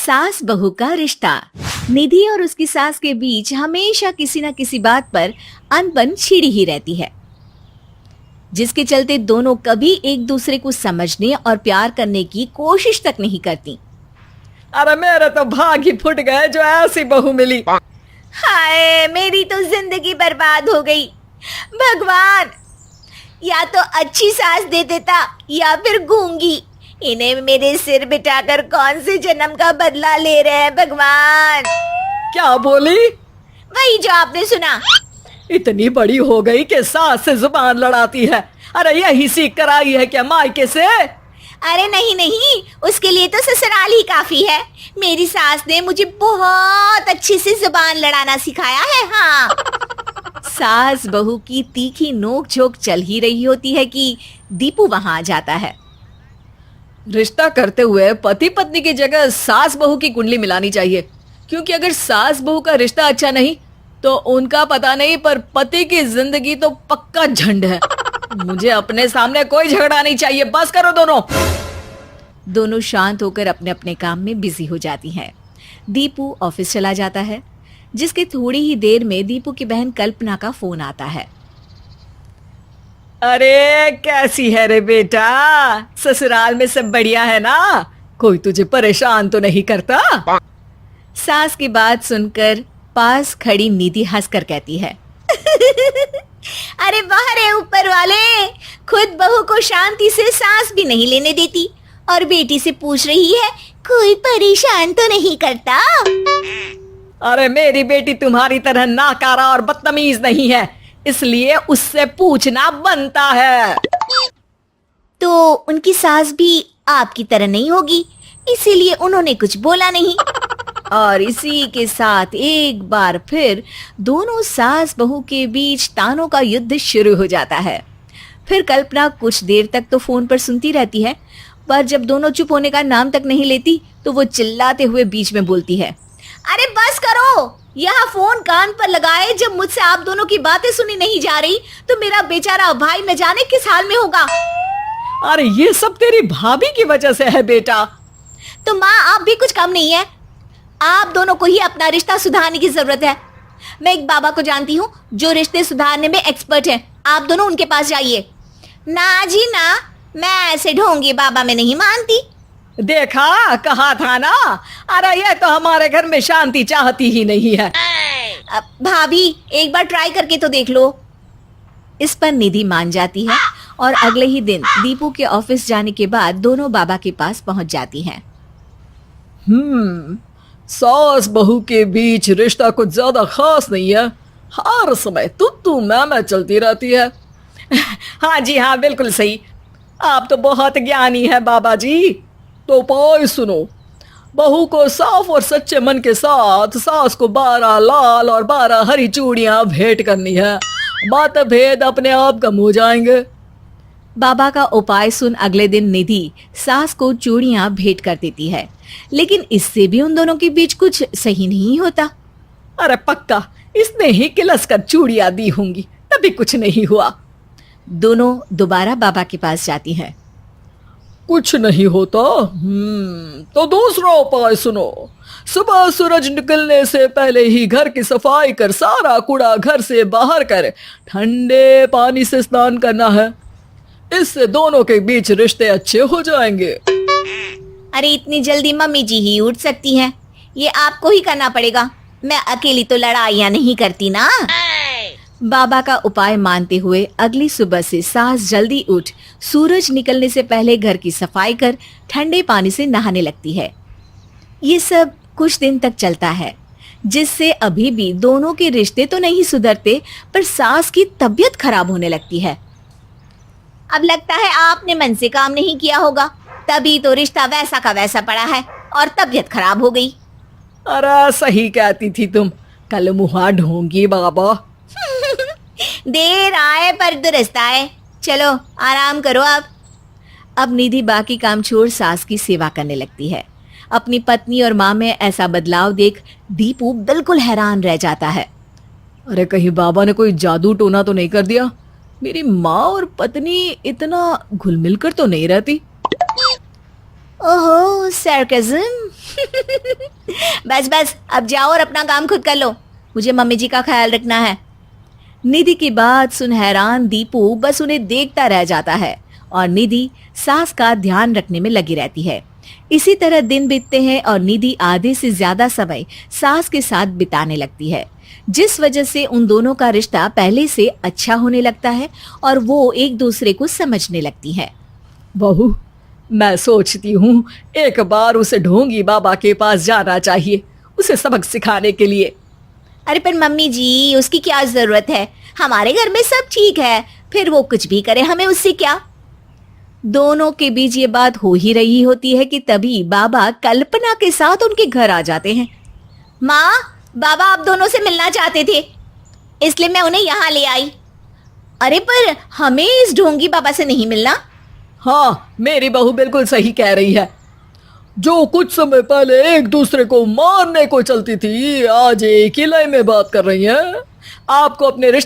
सास बहू का रिश्ता। निधि और उसकी सास के बीच हमेशा किसी न किसी बात पर अनबन छिड़ी ही रहती है, जिसके चलते दोनों कभी एक दूसरे को समझने और प्यार करने की कोशिश तक नहीं करती। अरे मेरे तो भाग ही फुट गए जो ऐसी बहू मिली। हाय, मेरी तो जिंदगी बर्बाद हो गई। भगवान, या तो अच्छी सास दे देता या फिर गूंगी। इन्हें मेरे सिर बिठाकर कौन से जन्म का बदला ले रहे हैं भगवान। क्या बोली? वही जो आपने सुना। इतनी बड़ी हो गई कि सास से जुबान लड़ाती है। अरे यही सीख कर आई है क्या मायके से? अरे नहीं नहीं, उसके लिए तो ससुराल ही काफी है। मेरी सास ने मुझे बहुत अच्छे से जुबान लड़ाना सिखाया है। हाँ। सास बहू की तीखी नोक झोंक चल ही रही होती है कि दीपू वहां आ जाता है। रिश्ता करते हुए पति पत्नी की जगह सास बहू की कुंडली मिलानी चाहिए, क्योंकि अगर सास बहू का रिश्ता अच्छा नहीं तो उनका पता नहीं, पर पति की जिंदगी तो पक्का झंड है। मुझे अपने सामने कोई झगड़ा नहीं चाहिए। बस करो दोनों। दोनों शांत होकर अपने अपने काम में बिजी हो जाती हैं। दीपू ऑफिस चला जाता है, जिसके थोड़ी ही देर में दीपू की बहन कल्पना का फोन आता है। अरे कैसी है रे बेटा? ससुराल में सब बढ़िया है ना? कोई तुझे परेशान तो नहीं करता? सास की बात सुनकर पास खड़ी निधि हंसकर कहती है अरे वाह रे ऊपर वाले, खुद बहू को शांति से सांस भी नहीं लेने देती और बेटी से पूछ रही है कोई परेशान तो नहीं करता। अरे मेरी बेटी तुम्हारी तरह नाकारा और बदतमीज नहीं है, इसलिए उससे पूछना बनता है। तो उनकी सास भी आपकी तरह नहीं होगी, इसीलिए उन्होंने कुछ बोला नहीं। और इसी के साथ एक बार फिर दोनों सास बहू के बीच तानों का युद्ध शुरू हो जाता है। फिर कल्पना कुछ देर तक तो फोन पर सुनती रहती है, पर जब दोनों चुप होने का नाम तक नहीं लेती तो वो चिल्लाते हुए बीच में बोलती है, अरे बस करो, यह फोन कान पर लगाए जब मुझसे आप दोनों की बातें सुनी नहीं जा रही तो मेरा बेचारा भाई न जाने किस हाल में होगा। अरे ये सब तेरी भाभी की वजह से है बेटा। तो माँ, आप भी कुछ कम नहीं है। आप दोनों को ही अपना रिश्ता सुधारने की जरूरत है। मैं एक बाबा को जानती हूँ जो रिश्ते सुधारने में एक्सपर्ट हैं। आप दोनों उनके पास जाइए। ना जी ना, मैं ऐसे ढोंगी बाबा में नहीं मानती। देखा, कहा था ना। अरे ये तो हमारे घर में शांति चाहती ही नहीं है। भाभी, एक बार ट्राई करके तो देख लो। इस पर निधि मान जाती है और अगले ही दिन दीपू के ऑफिस जाने के बाद दोनों बाबा के पास पहुंच जाती हैं। सास बहू के बीच रिश्ता कुछ ज्यादा खास नहीं है। हर समय तू मैं चलती रहती है। हाँ जी हाँ, बिल्कुल सही। आप तो बहुत ज्ञानी है बाबा जी। तो उपाय सुनो। बहू को साफ और सच्चे मन के साथ सास को 12 लाल और 12 हरी चूड़ियां भेंट करनी है। मतभेद अपने आप कम हो जाएंगे। बाबा का उपाय सुन अगले दिन निधि सास को चूड़ियां भेंट कर देती है, लेकिन इससे भी उन दोनों के बीच कुछ सही नहीं होता। अरे पक्का इसने ही किलस कर चूड़ियां दी होंगी, तभी कुछ नहीं हुआ। दोनों दोबारा बाबा के पास जाती हैं। कुछ नहीं होता। तो दूसरा उपाय सुनो। सुबह सूरज निकलने से पहले ही घर की सफाई कर सारा कूड़ा घर से बाहर कर ठंडे पानी से स्नान करना है। इससे दोनों के बीच रिश्ते अच्छे हो जाएंगे। अरे इतनी जल्दी मम्मी जी ही उठ सकती हैं? ये आपको ही करना पड़ेगा। मैं अकेली तो लड़ाइयाँ नहीं करती ना। बाबा का उपाय मानते हुए अगली सुबह से सास जल्दी उठ सूरज निकलने से पहले घर की सफाई कर ठंडे पानी से नहाने लगती है। ये सब कुछ दिन तक चलता है, जिससे अभी भी दोनों के रिश्ते तो नहीं सुधरते, पर सास की तबीयत खराब होने लगती है। अब लगता है आपने मन से काम नहीं किया होगा, तभी तो रिश्ता वैसा का वैसा पड़ा है और तबीयत खराब हो गई। अरे सही कहती थी तुम। कल मुहा ढोंगी बाबा। देर आए पर दुरुस्त आए। चलो आराम करो आप। अब निधि बाकी काम छोड़ सास की सेवा करने लगती है। अपनी पत्नी और माँ में ऐसा बदलाव देख दीपू बिल्कुल हैरान रह जाता है। अरे कहीं बाबा ने कोई जादू टोना तो नहीं कर दिया? मेरी माँ और पत्नी इतना घुल मिल कर तो नहीं रहती। ओहो, सरकाज़म। बस बस अब जाओ और अपना काम खुद कर लो, मुझे मम्मी जी का ख्याल रखना है। निधि की बात सुन हैरान दीपू बस उन्हें देखता रह जाता है और निधि सास का ध्यान रखने में लगी रहती है। इसी तरह दिन बीतते हैं और निधि आधे से ज्यादा समय सास के साथ बिताने लगती है, जिस वजह से उन दोनों का रिश्ता पहले से अच्छा होने लगता है और वो एक दूसरे को समझने लगती है। बहू, मैं सोचती हूँ एक बार उसे ढोंगी बाबा के पास जाना चाहिए, उसे सबक सिखाने के लिए। अरे पर मम्मी जी, उसकी क्या जरूरत है, हमारे घर में सब ठीक है, फिर वो कुछ भी करे हमें उससे क्या। दोनों के बीच ये बात हो ही रही होती है कि तभी बाबा कल्पना के साथ उनके घर आ जाते हैं। माँ, बाबा आप दोनों से मिलना चाहते थे, इसलिए मैं उन्हें यहाँ ले आई। अरे पर हमें इस ढोंगी बाबा से नहीं मिलना। हाँ, मेरी बहू बिल्कुल सही कह रही है। जो कुछ समय पहले एक दूसरे को मारने को चलती थी, आज एक ही लय में बात कर रही है। आपको अपने